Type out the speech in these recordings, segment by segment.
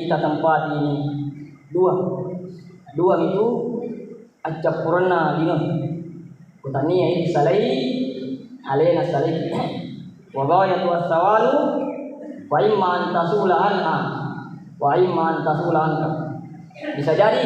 kita tempat ini dua itu acap purna dino kutania ini salai alena salai wa ghayatu as-sawalu wa imma an tasula anha wa imma an tasula anka. Bisa jadi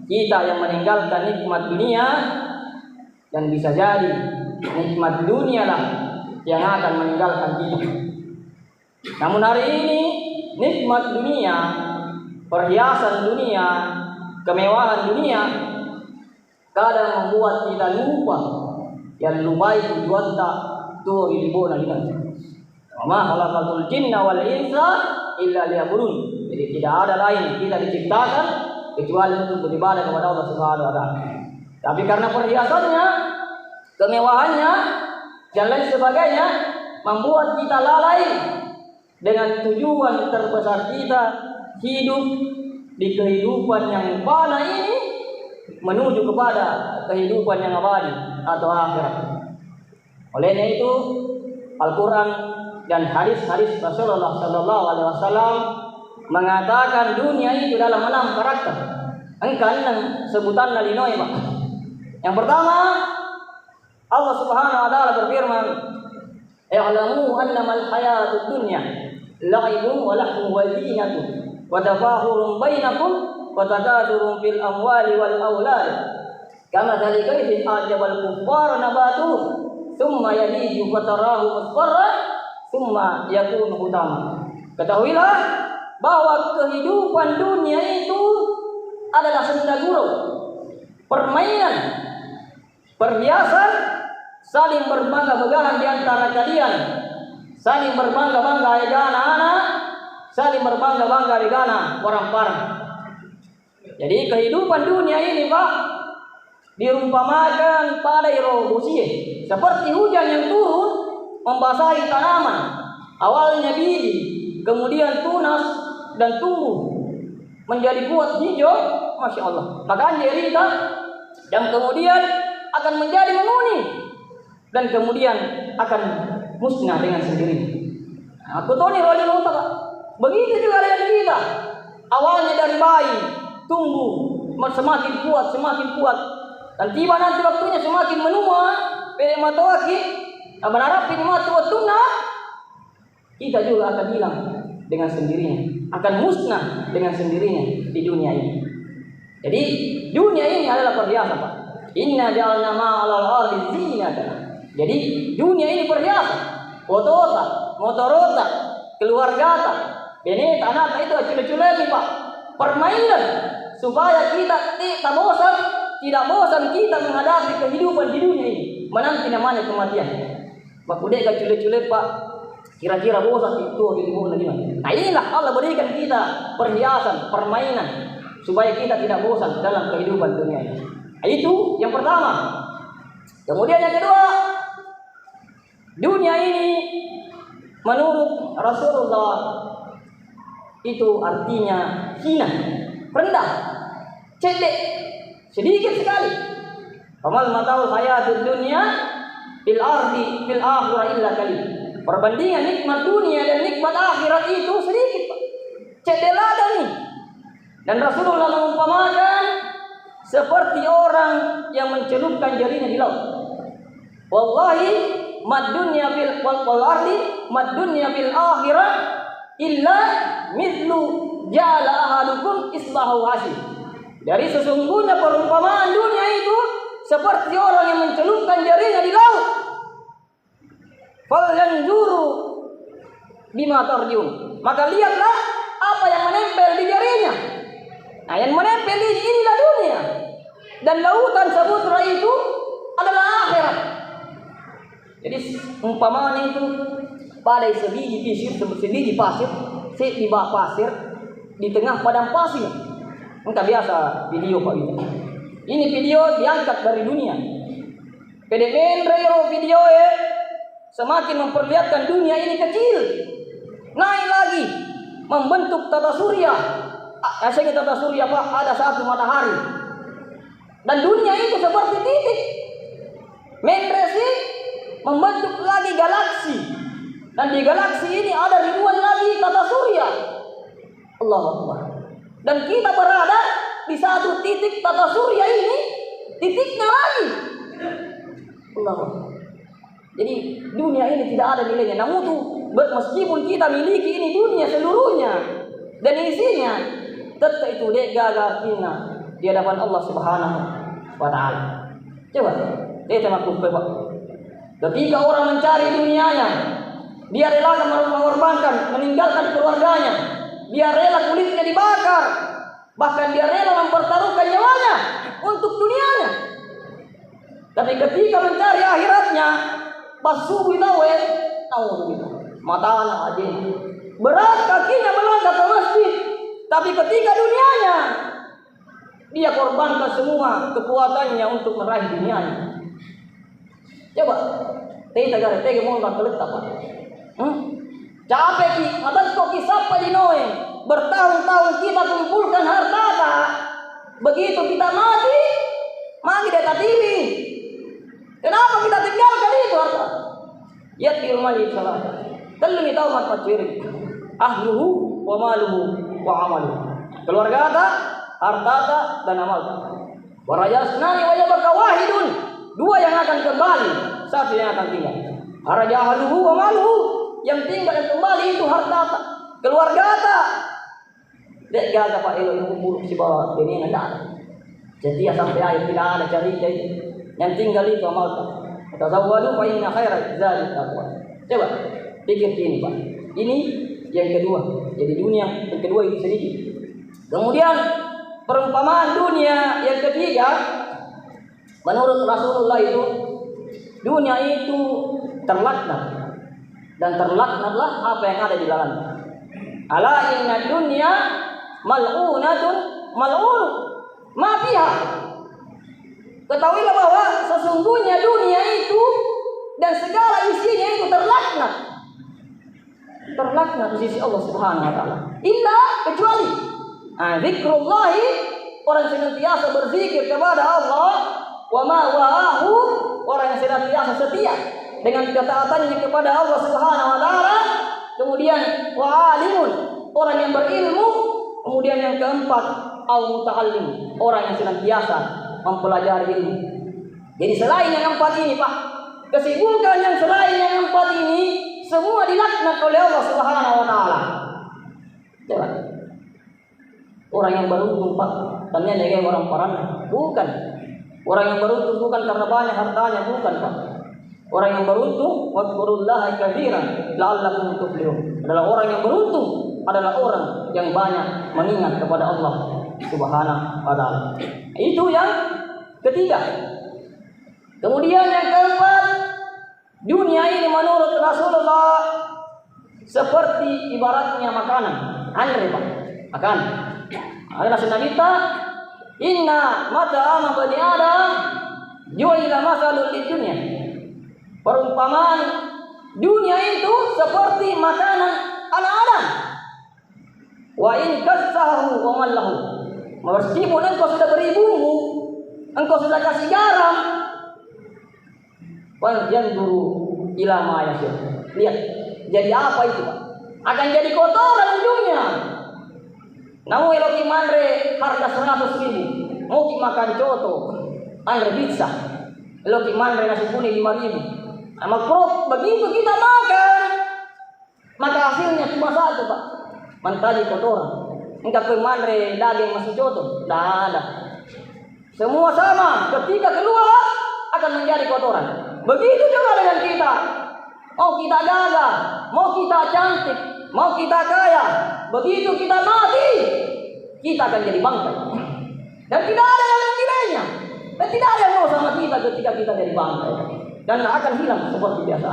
kita yang meninggalkan nikmat dunia, dan bisa jadi nikmat dunia lah yang akan meninggalkan kita. Namun hari ini nikmat dunia, perhiasan dunia, kemewahan dunia kadang membuat kita lupa yang lupai tujuan tak tuh ilmu nanti. Ma khalaqatul jinna wal insa illa liya'budun. Jadi tidak ada lain kita diciptakan kecuali untuk beribadah kepada Allah Subhanahu wa taala. Tapi karena perhiasannya, kemewahannya dan lain sebagainya membuat kita lalai dengan tujuan terbesar kita hidup di kehidupan yang fana ini menuju kepada kehidupan yang abadi atau akhirat. Olehnya itu Al-Quran dan hadis-hadis Rasulullah Sallallahu Alaihi Wasallam mengatakan dunia itu dalam 6 karakter. Engkan sebutan nalinoi pak. Yang pertama, Allah Subhanahu Wa Taala berfirman, "I'lamu annamal hayatud dunya la'ibun wa lahwun wa zinatun wa tafakhurun bainakum wa takatsurun fil amwali wal aulad kama dzalika idh ajabal kuffar nabatuhu thumma yahiju fatarahu musfarra thumma yakunu hutama." Ketahuilah bahwa kehidupan dunia itu adalah senda gurau, permainan, perhiasan, saling berbangga-banggaan di antara kalian, saling berbangga-bangga dengan anak-anak, saling berbangga-bangga dengan orang-orang. Jadi kehidupan dunia ini Pak diumpamakan pada erosi, seperti hujan yang turun membasahi tanaman. Awalnya biji, kemudian tunas dan tumbuh menjadi kuat hijau, masya Allah. Maka jerita dan kemudian akan menjadi menguning dan kemudian akan musnah dengan sendirinya. Aku tahu nih roda Pak. Begitu juga dengan kita. Awalnya dari bayi tumbuh semakin kuat dan tiba nanti waktunya semakin menua. Pada matawaki, berharap ini matu tuna, kita juga akan hilang dengan sendirinya, akan musnah dengan sendirinya di dunia ini. Jadi dunia ini adalah perhiasan Pak. Inna ja'alna ma'alal ardi zinatan. Jadi dunia ini perhiasan. Foto-foto, motorota, keluarga, beneta, anak itu cule-cule Pak. Permainan supaya kita tidak bosan kita menghadapi kehidupan di dunia ini. Menanti namanya kematian. Pak udah cule-cule Pak. Kira-kira bosan itu ilmu lagi. Nah inilah Allah berikan kita perhiasan, permainan supaya kita tidak bosan dalam kehidupan dunia ini. Nah, itu yang pertama. Kemudian yang kedua, dunia ini menurut Rasulullah itu artinya hina, rendah, cetek, sedikit sekali. Famal mata'ul hayatud dunya fil ardi fil akhirah illa qalil. Perbandingan nikmat dunia dan nikmat akhirat itu sedikit Pak. Cedelada nih. Dan Rasulullah mengumpamakan seperti orang yang mencelupkan jarinya di laut. Wallahi mad dunya fil ardi mad dunya fil akhirah illa mithlu ja'ala ahadukum isbahu hasyim. Dari sesungguhnya perumpamaan dunia itu seperti orang yang mencelupkan jarinya di laut. Falyanzuru bima tarjun. Maka lihatlah apa yang menempel di jarinya. Nah, yang menempel di inilah dunia. Dan lautan samudra itu adalah akhirat. Jadi umpamanya itu pada sebiji pasir, di bawah pasir, di tengah padang pasir. Enggak biasa video Pak ini. Ini video diangkat dari dunia. PDN video semakin memperlihatkan dunia ini kecil. Naik lagi membentuk tata surya. Asalnya tata surya Pak ada satu matahari. Dan dunia itu seperti titik. Menresi membentuk lagi galaksi. Dan di galaksi ini ada ribuan lagi tata surya. Allahu Akbar. Dan kita berada di satu titik tata surya ini, titiknya lagi. Allahu Akbar. Jadi dunia ini tidak ada nilainya. Namun tuh meskipun kita miliki ini dunia seluruhnya dan isinya, tetap itu gagal artinya di hadapan Allah Subhanahu wa taala. Coba kita makhluk Pak. Ketika orang mencari dunianya, dia rela mengorbankan, meninggalkan keluarganya, dia rela kulitnya dibakar, bahkan dia rela mempertaruhkan nyawanya untuk dunianya. Tapi ketika mencari akhiratnya, pas subuh tawe, mata anak aja, berat kakinya melangkah ke masjid. Tapi ketika dunianya, dia korbankan semua kekuatannya untuk meraih dunianya. Coba, kita gara tega mau nggak keletak Pak. Capek ki, atas kok kisah di Noe. Bertahun-tahun kita kumpulkan harta, begitu kita mati, mati data TV. Kenapa kita tinggalkan itu harta? Ya di rumah itu salah. Telmi tahu mat paciri. Ahluhu wa maluhu wa amaluhu. Keluarga ada, harta ada, dan amal. Warajasnani wa yabqa wahidun. Dua yang akan kembali, satu yang akan tinggal. Haraja ahluhu wa maluhu. Yang tinggal dan kembali itu harta, keluarga ada. Dek gaga Pak Elo yang kumpul si bawah ini ada. Jadi sampai akhir tidak ada cerita itu. Yang tinggal itu amal. Tazawwadu fa inna khairaz zadi taqwa. Coba pikir ini Pak. Ini yang kedua. Jadi dunia yang kedua itu sedikit. Kemudian perumpamaan dunia yang ketiga, menurut Rasulullah itu dunia itu terlaknat. Dan terlaknatlah apa yang ada di dalamnya. Ala inna dunya mal'unatun mal'un ma fiha. Ketahuilah bahwa sesungguhnya dunia itu dan segala isinya itu terlaknat. Terlaknat di sisi Allah Subhanahu wa taala. Illa kecuali zikrullahi, orang senantiasa berzikir kepada Allah, wa ma wa'ahu, orang yang senantiasa setia dengan ketaatannya kepada Allah Subhanahu wa taala. Kemudian wa alimun, orang yang berilmu. Kemudian yang keempat, au muta'allim, orang yang senantiasa mempelajari ilmu. Jadi selain yang empat ini Pak, kesibukan yang selain yang empat ini semua dilaknat oleh Allah Subhanahu wa taala. Coba. Orang yang beruntung Pak, ternyata kayak orang parana. Bukan. Orang yang beruntung bukan karena banyak hartanya, bukan Pak. Orang yang beruntung, wadkurullaha katsiran la'allakum tuflihun. Adalah orang yang beruntung, adalah orang yang banyak mengingat kepada Allah Subhanahu wa taala. Itu yang ketiga. Kemudian yang keempat, dunia ini menurut Rasulullah seperti ibaratnya makanan. Andre Pak, makan. Ada senabita, inna mata'ama bani Adam ju'ila masalul lid dunya. Perumpamaan dunia itu seperti makanan anak Adam. Wa in kassahu wa mallahu. Meskipun engkau sudah beri bumbu, engkau sudah kasih garam, wal yanzuru ila ma yasir. Lihat, jadi apa itu Pak? Akan jadi kotoran ujungnya. Namun eloki mandre harga 100.000, mau makan coto, andre bisa. Eloki mandre nasi kuning 5.000. Makruh begitu kita makan, maka hasilnya cuma satu Pak, mentari kotoran. Engkau pemandre daging masih coto, tidak ada. Semua sama, ketika keluar akan menjadi kotoran. Begitu juga dengan kita. Mau kita gagah, mau kita cantik, mau kita kaya, begitu kita mati, kita akan jadi bangkai. Dan tidak ada yang menilainya, dan tidak ada yang mau sama kita ketika kita jadi bangkai. Dan akan hilang seperti biasa.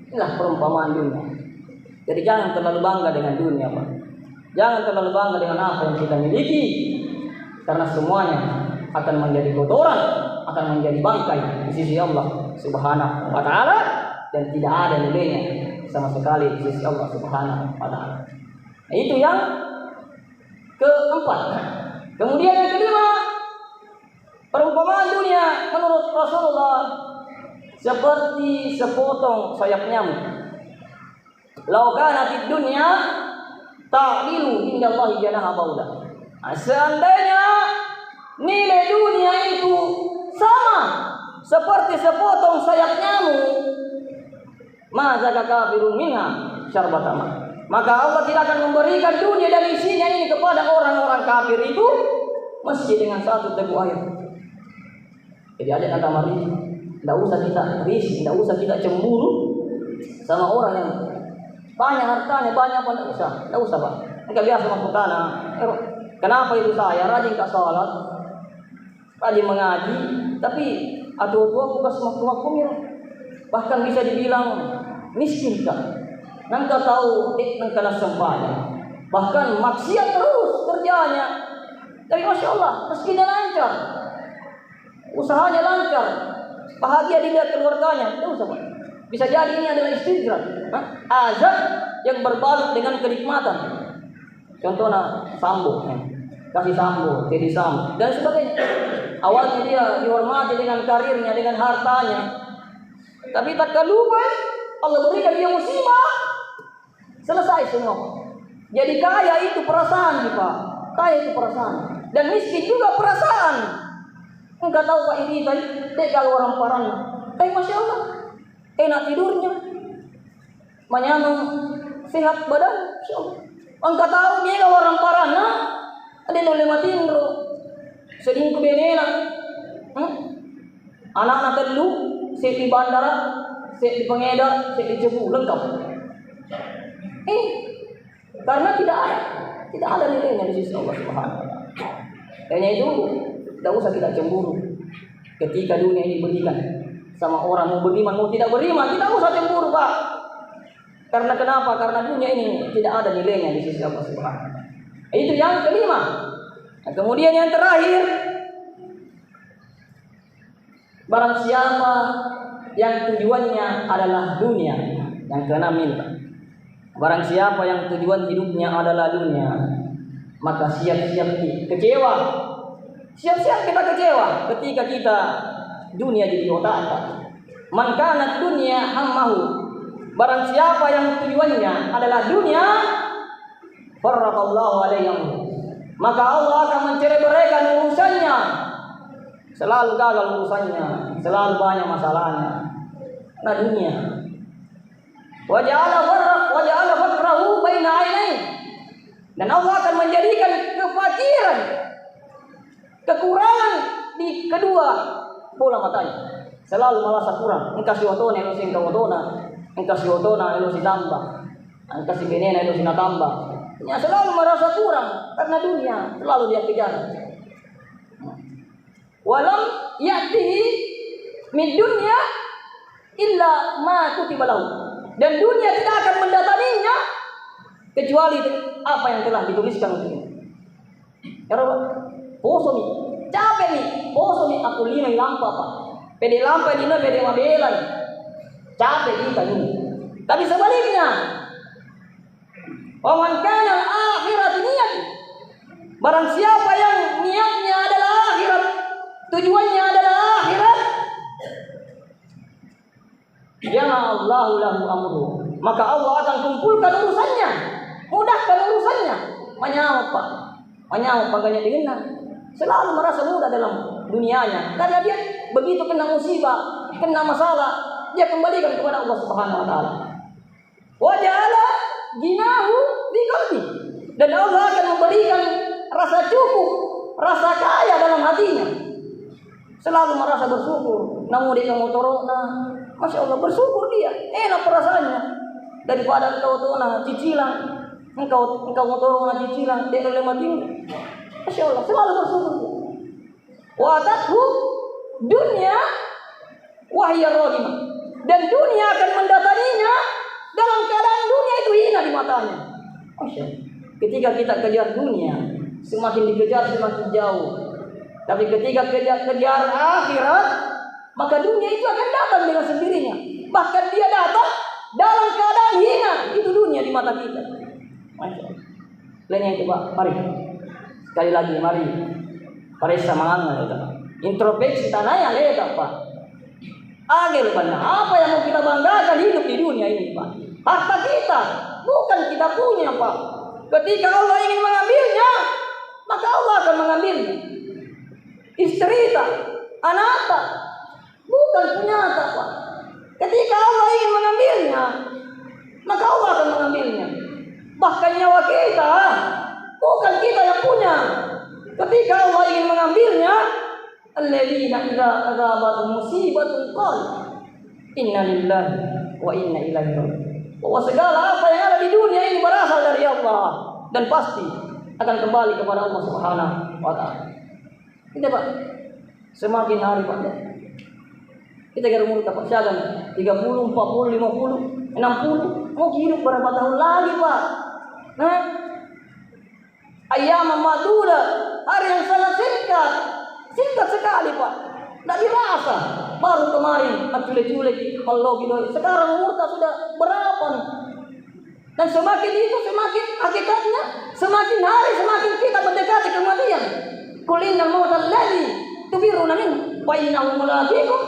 Inilah perumpamaan dunia. Jadi jangan terlalu bangga dengan dunia Pak. Jangan terlalu bangga dengan apa yang kita miliki, karena semuanya akan menjadi kotoran, akan menjadi bangkai di sisi Allah Subhanahu wa taala, dan tidak ada nilainya sama sekali di sisi Allah Subhanahu wa taala. Itu yang keempat. Kemudian yang kelima, perumpamaan dunia menurut Rasulullah seperti sepotong sayap nyamuk. Lau kanatid dunya ta'dilu indallahi janaha baudah. Seandainya nilai dunia itu sama seperti sepotong sayap nyamuk, maka kafirun minha syarbatama, maka Allah tidak akan memberikan dunia dan isinya ini kepada orang-orang kafir itu meski dengan satu teguk air. Jadi ada kata mari, tidak usah kita risih, tidak usah kita cemburu sama orang yang banyak hartanya, banyak pun tidak usah Pak. Enggak biasa masuk tanah. Kenapa itu saya rajin ke sholat, rajin mengaji, tapi tua-tua bukan semakin bahkan bisa dibilang miskin kan? Nangka tahu, nangka nasempanya, bahkan maksiat terus kerjanya. Tapi masya Allah, meskinya lancar, usahanya lancar, bahagia dilihat keluarganya, tidak usah Pak. Bisa jadi ini adalah istidraj, azab yang berbalut dengan kenikmatan. Contohnya Sambo, kasih Sambo, jadi Sambo dan sebagainya. Awalnya dia dihormati dengan karirnya, dengan hartanya, tapi tak lupa Allah berikan dia musibah, selesai semua. Jadi kaya itu perasaan Pak, kaya itu perasaan, dan miskin juga perasaan. Enggak tahu Pak ini tadi kalau orang parang, tapi masya Allah enak tidurnya, menyambung sehat badan, masya Allah. Enggak tahu dia orang parana, ada yang lematin bro, sedih kebenela, anak-anak telu, set di bandara, set di pengedar, set di cebu, lengkap. Karena tidak ada nilainya di sisi Allah Subhanahu wa Ta'ala. Hanya itu, tidak usah kita cemburu ketika dunia ini berikan sama orang mau beriman, mau tidak beriman, tidak usah cemburu Pak. Karena kenapa? Karena dunia ini tidak ada nilainya di sisi Allah Subhanahu wa Ta'ala. Itu yang kelima. Nah, kemudian yang terakhir, barang siapa yang tujuannya adalah dunia, yang keenam ini. Barang siapa yang tujuan hidupnya adalah dunia, maka siap-siap kecewa. Siap-siap kita kecewa ketika kita dunia jadi otak. Man kanat dunya hammahu, barang siapa yang tujuannya adalah dunia, farraqallahu alaihi, maka Allah akan mencerai-beraikan urusannya. Selalu gagal urusannya, selalu banyak masalahnya. Nah dunia. Wa ja'ala faqrahu baina ainain. Dan Allah akan menjadikan kefakiran, kekurangan di kedua bola matanya. Selalu merasa kurang. Engkau si otona, elo si engkau otona. Engkau si otona, elo si tambah. Engkau si benena, elo si natambah. Ya, selalu merasa kurang karena dunia selalu dia kejar. Walam ya'tihi min dunya illa ma kutiba lahu. Dan dunia tidak akan mendatanginya kecuali apa yang telah dituliskan untuknya. Ya Rabb, poso nih, capek nih, poso nih aku lima lampa Pak. Pede lampa dina pede mabelan. Capek kita ini. Tapi sebaliknya, wa man kana al-akhirat niyat, barang siapa yang niatnya adalah akhirat, tujuannya adalah akhirat, ya Allahu lahu amruhu, maka Allah akan kumpulkan urusannya, mudahkan urusannya. Menyawab Pak, menyawab pangkanya dengan selalu merasa mudah dalam dunianya, karena dia begitu kena musibah, kena masalah, dia kembalikan kepada Allah Subhanahu wa Ta'ala. Wa ja'ala ginahu di qalbi, dan Allah akan memberikan rasa cukup, rasa kaya dalam hatinya. Selalu merasa bersyukur. Namun dia motorona, masya Allah bersyukur dia, enak perasaannya daripada engkau tona cicilan, engkau motorona cicilan dia oleh mati. Masya Allah selalu bersyukur. Wa tathu dunya wahya radimah, dan dunia akan mendatanginya dalam keadaan dunia itu hina di matanya. Masya Allah. Ketika kita kejar dunia, semakin dikejar semakin jauh. Tapi ketika kejar akhirat, maka dunia itu akan datang dengan sendirinya. Bahkan dia datang dalam keadaan hina. Itu dunia di mata kita. Masya Allah. Lainnya itu Pak, mari. Sekali lagi mari. Parisa mangan kita. Introspeksi tanahnya leta Pak. Agil benar. Apa yang mau kita banggakan hidup di dunia ini Pak? Harta kita, bukan kita punya Pak. Ketika Allah ingin mengambilnya, maka Allah akan mengambilnya. Istri tak, anak tak, bukan punya tak, Pak. Ketika Allah ingin mengambilnya, maka Allah akan mengambilnya. Bahkan nyawa kita, bukan kita yang punya. Ketika Allah ingin mengambilnya, alladzina idza asabathum musibatun qalu inna lillahi wa inna ilaihi raji'un. Bahwa segala apa yang ada di dunia ini berasal dari Allah dan pasti akan kembali kepada Allah Subhanahu wa taala. Kita Pak, semakin hari Pak, kita kira umur Pak Syagan 30, 40, 50, 60, mau hidup berapa tahun lagi Pak? Nah, ayyam maduda, hari yang sangat singkat sekali Pak. Tidak dirasa. Baru kemarin culik-culik Allah gitu. Sekarang umur sudah berapa nih? Dan semakin itu semakin hakikatnya, semakin hari semakin kita mendekati kematian. Qul innal mautal ladzi tubiruna minhu wa innahu mulaqikum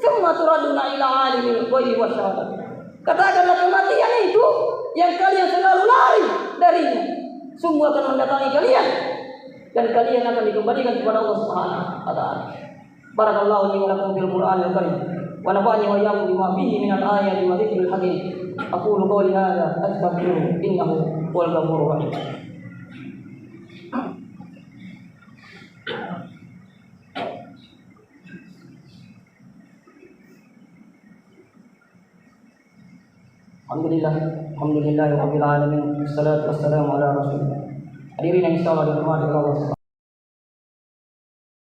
tsumma turaduna ila alimil ghaibi wasyahadah. Katakanlah kematian itu yang kalian selalu lari darinya. Semua akan mendatangi kalian dan kalian akan dikembalikan kepada Allah Subhanahu wa taala. Barakallahu li wa lakum fil Qur'anil karim wa nafa'ani wa iyyakum bima fihi minal ayati wa dzikril hakim. Aqulu qawli hadza astaghfiruhu innahu huwal ghafurur rahim. Alhamdulillah rabbil alamin. Wassalatu wassalamu ala rasulillah. Hadirin yang insyaallah dirahmati Allah.